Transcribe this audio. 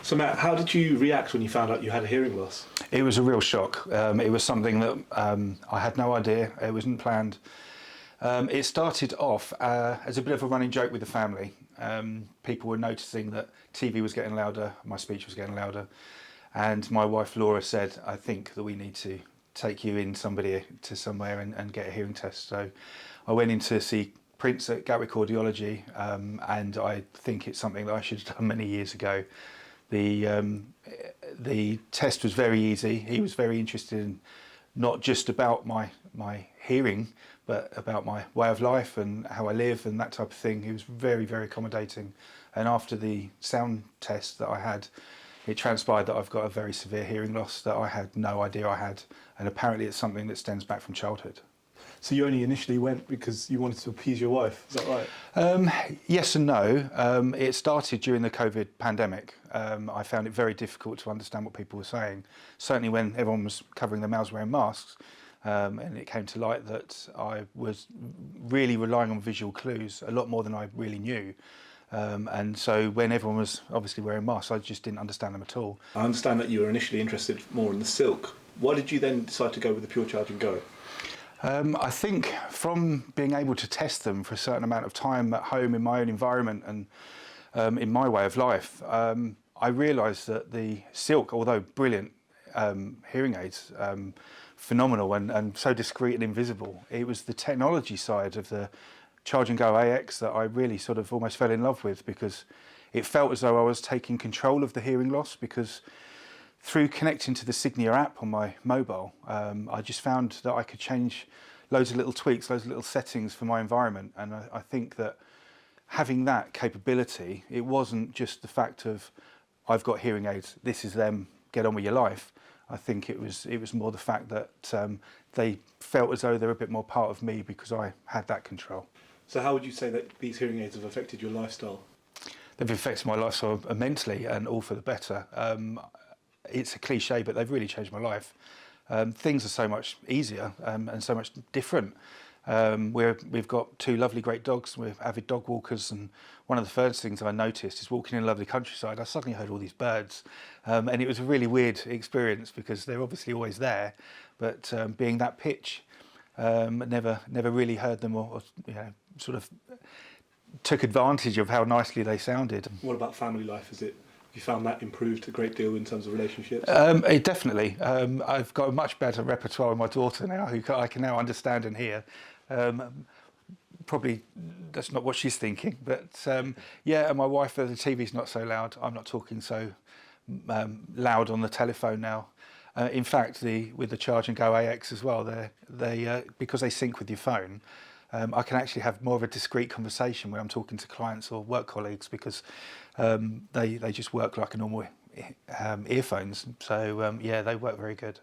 So Matt, how did you react when you found out you had a hearing loss? It was a real shock. It was something that I had no idea. It wasn't planned. It started off as a bit of a running joke with the family. People were noticing that TV was getting louder, my speech was getting louder, and my wife Laura said, "I think that we need to take you in to somewhere and get a hearing test." So I went in to see Prince at Gatwick Audiology, and I think it's something that I should have done many years ago. The test was very easy. He was very interested in not just about my hearing, but about my way of life and how I live and that type of thing. He was very, very accommodating. And after the sound test that I had, it transpired that I've got a very severe hearing loss that I had no idea I had. And apparently it's something that stems back from childhood. So you only initially went because you wanted to appease your wife, is that right? Yes and no. It started during the COVID pandemic. I found it very difficult to understand what people were saying. Certainly when everyone was covering their mouths wearing masks, and it came to light that I was really relying on visual clues a lot more than I really knew. And so when everyone was obviously wearing masks, I just didn't understand them at all. I understand that you were initially interested more in the silk. Why did you then decide to go with the Pure Charge and Go? I think from being able to test them for a certain amount of time at home in my own environment and in my way of life, I realised that the silk, although brilliant hearing aids, phenomenal and so discreet and invisible, it was the technology side of the Charge and Go AX that I really sort of almost fell in love with, because it felt as though I was taking control of the hearing loss, because through connecting to the Signia app on my mobile, I just found that I could change loads of little tweaks, loads of little settings for my environment. And I think that having that capability, it wasn't just the fact of, I've got hearing aids, this is them, get on with your life. I think it was more the fact that they felt as though they're a bit more part of me because I had that control. So how would you say that these hearing aids have affected your lifestyle? They've affected my lifestyle immensely, and all for the better. It's a cliche, but they've really changed my life. Things are so much easier and so much different. We've got two lovely great dogs. We're avid dog walkers, and one of the first things I noticed is walking in a lovely countryside, I suddenly heard all these birds, and it was a really weird experience because they're obviously always there, but being that pitch, never really heard them or sort of took advantage of how nicely they sounded. What about family life? You found that improved a great deal in terms of relationships? Definitely. I've got a much better repertoire with my daughter now, who I can now understand and hear. Probably that's not what she's thinking, but yeah, and my wife, the TV's not so loud. I'm not talking so loud on the telephone now. In fact, with the Charge and Go AX as well, they because they sync with your phone, I can actually have more of a discreet conversation when I'm talking to clients or work colleagues, because they just work like a normal earphones. So yeah, they work very good.